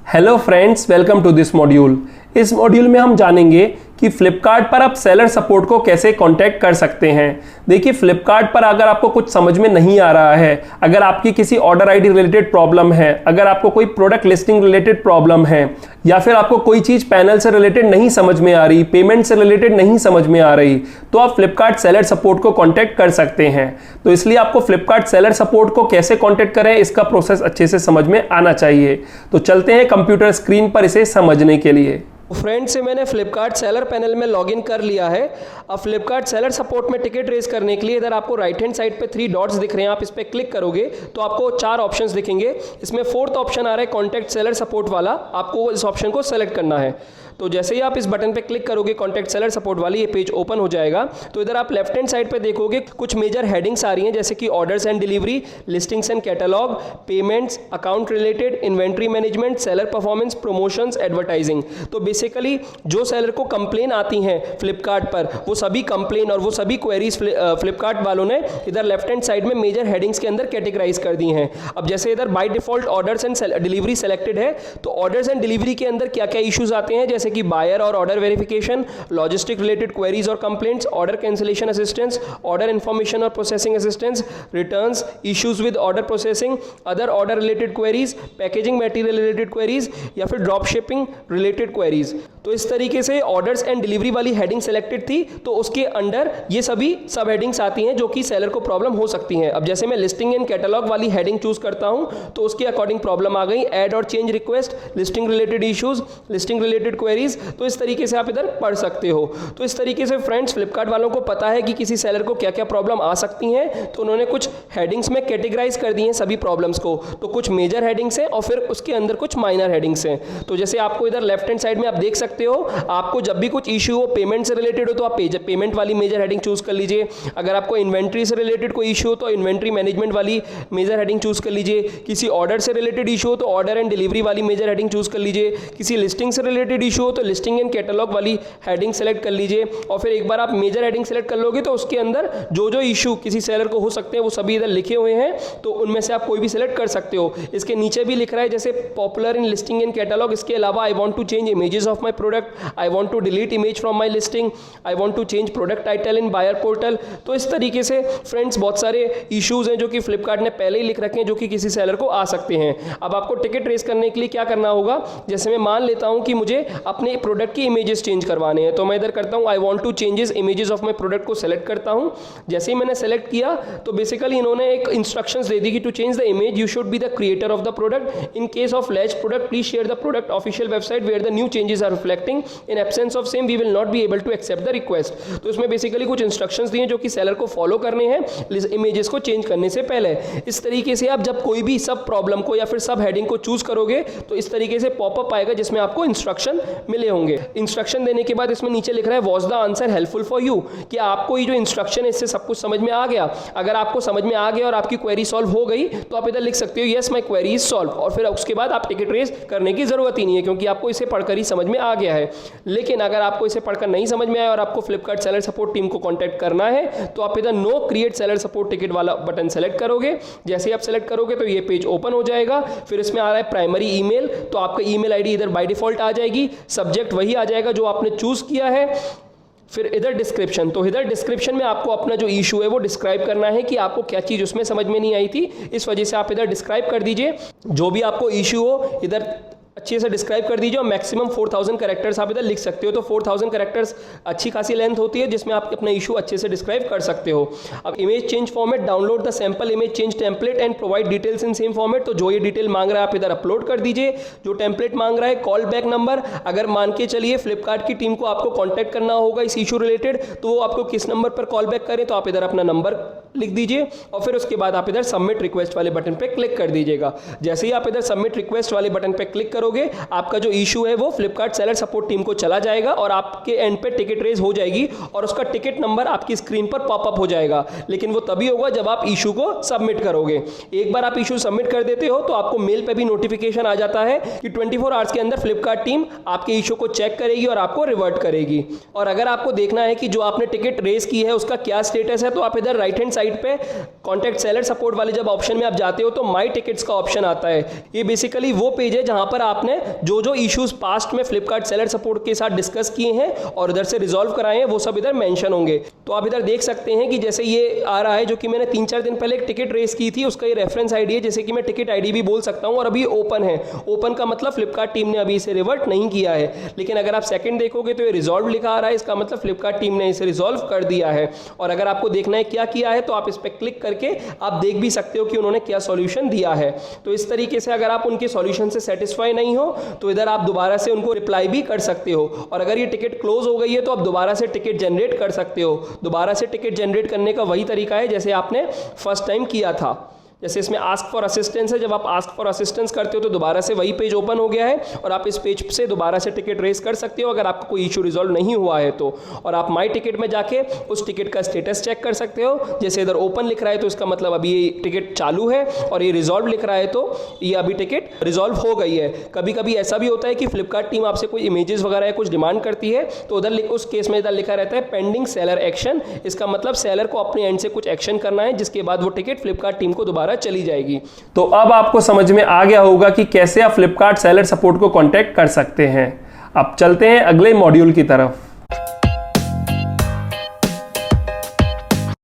Hello friends, welcome to this module. इस module में हम जानेंगे कि फ्लिपकार्ट पर आप सेलर सपोर्ट को कैसे कांटेक्ट कर सकते हैं। देखिए, फ्लिपकार्ट पर अगर आपको कुछ समझ में नहीं आ रहा है, अगर आपकी किसी ऑर्डर आईडी रिलेटेड प्रॉब्लम है, अगर आपको कोई प्रोडक्ट लिस्टिंग रिलेटेड प्रॉब्लम है, या फिर आपको कोई चीज पैनल से रिलेटेड नहीं समझ में आ रही, पेमेंट से रिलेटेड नहीं समझ में आ रही, तो आप फ्लिपकार्ट सेलर सपोर्ट को कांटेक्ट कर सकते हैं। तो इसलिए आपको फ्लिपकार्ट सेलर सपोर्ट को कैसे कांटेक्ट करें, इसका प्रोसेस अच्छे से समझ में आना चाहिए। तो चलते हैं कंप्यूटर स्क्रीन पर इसे समझने के लिए। फ्रेंड्स से मैंने फ्लिपकार्ट सेलर पैनल में लॉगिन कर लिया है। अब फ्लिपकार्ट सेलर सपोर्ट में टिकट रेज करने के लिए इधर आपको राइट हैंड साइड पे 3 डॉट्स दिख रहे हैं। आप इस पर क्लिक करोगे तो आपको 4 ऑप्शंस दिखेंगे। इसमें 4th ऑप्शन आ रहा है कॉन्टैक्ट सेलर सपोर्ट वाला, आपको इस ऑप्शन को सेलेक्ट करना है। तो जैसे ही आप इस बटन पे क्लिक करोगे कॉन्टैक्ट सेलर सपोर्ट वाली, ये पेज ओपन हो जाएगा। तो इधर आप लेफ्ट हैंड साइड पे देखोगे कुछ मेजर हेडिंग्स आ रही हैं, जैसे कि orders and delivery, listings and catalogue, payments, account related, inventory management, seller performance, promotions, advertising. तो बेसिकली जो सेलर को कंप्लेन आती हैं फ्लिपकार्ट पर, वो सभी कंप्लेन और वो सभी क्वेरीज फ्लिपकार्ट वालों ने इधर लेफ्ट हैंड साइड में मेजर हेडिंग्स के अंदर कैटेगराइज कर दी हैं। अब जैसे इधर by default orders and delivery selected है, तो ऑर्डर्स एंड डिलीवरी के अंदर क्या क्या इश्यूज आते हैं, जैसे कि बायर और order verification, logistic related queries और complaints, order cancellation assistance, order information और processing assistance, returns, issues with order processing, other order related queries, packaging material related queries, या फिर ड्रॉप शिपिंग रिलेटेड क्वेरीज। तो इस तरीके से orders and delivery वाली heading selected थी, तो उसके अंडर ये सभी सब हेडिंग्स आती हैं जो कि सेलर को प्रॉब्लम हो सकती हैं। अब जैसे मैं लिस्टिंग एंड कैटलॉग वाली हेडिंग चूज करता हूं, तो उसके अकॉर्डिंग प्रॉब्लम आ गई, ऐड और change request, listing related issues, listing related queries. तो इस तरीके से आप इधर पढ़ सकते हो। तो इस तरीके से फ्रेंड्स, फ्लिपकार्ट वालों को पता है कि किसी सेलर को क्या क्या प्रॉब्लम आ सकती हैं, तो उन्होंने कुछ हेडिंग्स में कैटेगराइज कर दी हैं सभी प्रॉब्लम्स को। तो कुछ मेजर हेडिंग्स हैं और फिर उसके अंदर कुछ माइनर हेडिंग्स हैं। तो जैसे आपको इधर लेफ्ट हैंड साइड में आप देख सकते हो, आपको जब भी कुछ इश्यू हो, पेमेंट से रिलेटेड हो, तो आप पेमेंट वाली मेजर हेडिंग चूज कर लीजिए। अगर आपको इन्वेंट्री से रिलेटेड कोई इश्यू हो तो इन्वेंट्री मैनेजमेंट वाली मेजर हेडिंग चूज कर लीजिए। किसी ऑर्डर से रिलेटेड इशू हो तो ऑर्डर एंड डिलीवरी वाली मेजर हेडिंग चूज कर लीजिए। किसी लिस्टिंग से रिलेटेड इशू हो तो लिस्टिंग एंड कैटलॉग वाली हेडिंग सेलेक्ट कर लीजिए। और फिर एक बार आप मेजर हेडिंग सेलेक्ट कर लोगे तो उसके अंदर जो जो इशू किसी सेलर को हो सकते हैं वो सभी इधर लिखे हुए हैं, तो उनमें से आप कोई भी सेलेक्ट कर सकते हो। इसके नीचे भी लिख रहा है जैसे popular in listing and catalogue, इसके अलावा I want to change images of my product, I want to delete image from my listing, I want to change product title in buyer portal. तो इस तरीके से फ्रेंड्स बहुत सारे issues हैं जो कि फ्लिपकार्ट ने पहले ही लिख रखे हैं, जो कि किसी सेलर को आ सकते हैं। अब आपको टिकट रेस करने के लिए क्या करना होगा, जैसे मैं मान लेता हूं कि मुझे अपने प्रोडक्ट की इमेजेस चेंज करवाने हैं, तो मैं इधर करता हूं I want to changes images of my product को सेलेक्ट करता हूं। जैसे ही मैंने सेलेक्ट किया तो बेसिकली इन्होंने एक इंस्ट्रक्शंस दे दी कि to change the image you should be the creator of the product, in case of latch product please share the product official website where the new changes are reflecting, in absence of same we will not be able to accept the request. तो इसमें basically कुछ instructions दिए जो कि seller को follow करने हैं images को चेंज करने से पहले। इस तरीके से आप जब कोई भी सब प्रॉब्लम को या फिर सब हेडिंग को चूज करोगे तो इस तरीके से पॉपअप आएगा जिसमें आपको इंस्ट्रक्शन मिले होंगे। इंस्ट्रक्शन देने के बाद इसमें नीचे लिख रहा है was the answer helpful for you, कि आपको ये जो इंस्ट्रक्शन है इससे सब कुछ समझ में आ गया। अगर आपको समझ में आ गया और आपकी क्वेरी सॉल्व हो गई तो आप इधर लिख सकते हो yes my query is solve, और फिर उसके बाद आप टिकट रेस करने की जरूरत ही नहीं है, क्योंकि आपको इसे पढ़कर ही समझ में आ गया है। लेकिन अगर आपको इसे पढ़कर नहीं समझ में आया और आपको फ्लिपकार्ट सेलर सपोर्ट टीम को कॉन्टैक्ट करना है, तो आप इधर no create seller support ticket वाला बटन सेलेक्ट करोगे। जैसे ही आप सेलेक्ट करोगे तो ये पेज ओपन हो जाएगा। फिर इसमें आ रहा है प्राइमरी ईमेल, तो आपका ईमेल आईडी इधर बाय डिफॉल्ट आ जाएगी, सब्जेक्ट वही आ जाएगा जो आपने चूज किया है। फिर इधर डिस्क्रिप्शन, तो इधर डिस्क्रिप्शन में आपको अपना जो इशू है वो डिस्क्राइब करना है कि आपको क्या चीज़ उसमें समझ में नहीं आई थी, इस वजह से आप इधर डिस्क्राइब कर दीजिए। जो भी आपको इशू हो इधर अच्छे से डिस्क्राइब कर दीजिए, और मैक्सिमम 4000 कैरेक्टर्स आप इधर लिख सकते हो। तो 4000 कैरेक्टर्स अच्छी खासी लेंथ होती है जिसमें आप अपना इशू अच्छे से डिस्क्राइब कर सकते हो। अब image change format, download the sample image change template and provide details in same format, तो जो ये डिटेल मांग रहा है आप इधर अपलोड कर दीजिए। जो टेम्पलेट मांग रहा है कॉल बैक नंबर, अगर मान के चलिए फ्लिपकार्ट की टीम को आपको कॉन्टैक्ट करना होगा इस इशू रिलेटेड, तो वो आपको किस नंबर पर कॉल बैक करें, तो आप इधर अपना नंबर लिख दीजिए और फिर उसके बाद आप इधर सबमिट रिक्वेस्ट वाले बटन पे क्लिक कर दीजिएगा। जैसे ही आप इधर सबमिट रिक्वेस्ट वाले बटन पे क्लिक करोगे, आपका जो इशू है वो फ्लिपकार्ट सेलर सपोर्ट टीम को चला जाएगा और आपके एंड पे टिकट रेज हो जाएगी और उसका टिकट नंबर आपकी स्क्रीन पर पॉपअप हो जाएगा। लेकिन वो तभी होगा जब आप इशू को सबमिट करोगे। एक बार आप इशू सबमिट कर देते हो तो आपको मेल पे भी नोटिफिकेशन आ जाता है कि 24 आवर्स के अंदर फ्लिपकार्ट टीम आपके इशू को चेक करेगी और आपको रिवर्ट करेगी। और अगर आपको देखना है कि जो आपने टिकट रेज की है उसका क्या स्टेटस है, तो आप इधर राइट हैंड साइड पे कॉन्टैक्ट सेलर सपोर्ट वाले जब ऑप्शन में आप जाते हो तो माई टिकट्स का ऑप्शन आता है। ये बेसिकली वो पेज है जहां पर आपने जो जो इश्यूज पास्ट में फ्लिपकार्ट सेलर सपोर्ट के साथ डिस्कस किए हैं और इधर से रिजॉल्व कराए हैं वो सब इधर मेंशन होंगे। तो आप इधर देख सकते हैं कि जैसे ये आ रहा है जो कि मैंने 3-4 दिन पहले एक टिकट रेस की थी, उसका ये रेफरेंस आईडी है, जैसे कि मैं टिकट आईडी भी बोल सकता हूं, और अभी ओपन है। ओपन का मतलब फ्लिपकार्ट टीम ने अभी इसे रिवर्ट नहीं किया है। लेकिन अगर आप सेकंड देखोगे तो ये रिजॉल्व लिखा आ रहा है, इसका मतलब फ्लिपकार्ट टीम ने इसे रिजॉल्व कर दिया है। और अगर आपको देखना है क्या किया है तो आप इस पर क्लिक करके आप देख भी सकते हो कि उन्होंने क्या सॉल्यूशन दिया है। तो इस तरीके से अगर आप उनके सॉल्यूशन से सेटिस्फाई नहीं हो तो इधर आप दोबारा से उनको रिप्लाई भी कर सकते हो। और अगर ये टिकट क्लोज हो गई है तो आप दोबारा से टिकट जनरेट कर सकते हो। दोबारा से टिकट जनरेट करने का वही तरीका है जैसे आपने फर्स्ट टाइम किया था। जैसे इसमें आस्क फॉर असिस्टेंस है, जब आप आस्क फॉर असिस्टेंस करते हो तो दोबारा से वही पेज ओपन हो गया है और आप इस पेज से दोबारा से टिकट रेस कर सकते हो अगर आपका कोई इशू रिजॉल्व नहीं हुआ है तो। और आप माई टिकट में जाके उस टिकट का स्टेटस चेक कर सकते हो। जैसे इधर ओपन लिख रहा है तो इसका मतलब अभी ये टिकट चालू है, और ये रिजॉल्व लिख रहा है तो ये अभी टिकट रिजॉल्व हो गई है। कभी कभी ऐसा भी होता है कि फ्लिपकार्ट टीम आपसे कोई इमेजेस वगैरह या कुछ डिमांड करती है तो उधर उस केस में इधर लिखा रहता है पेंडिंग सेलर एक्शन। इसका मतलब सेलर को अपने एंड से कुछ एक्शन करना है, जिसके बाद वो टिकट फ्लिपकार्ट टीम को दोबारा चली जाएगी। तो अब आपको समझ में आ गया होगा कि कैसे आप फ्लिपकार्ट सेलर सपोर्ट को कांटेक्ट कर सकते हैं। अब चलते हैं अगले मॉड्यूल की तरफ।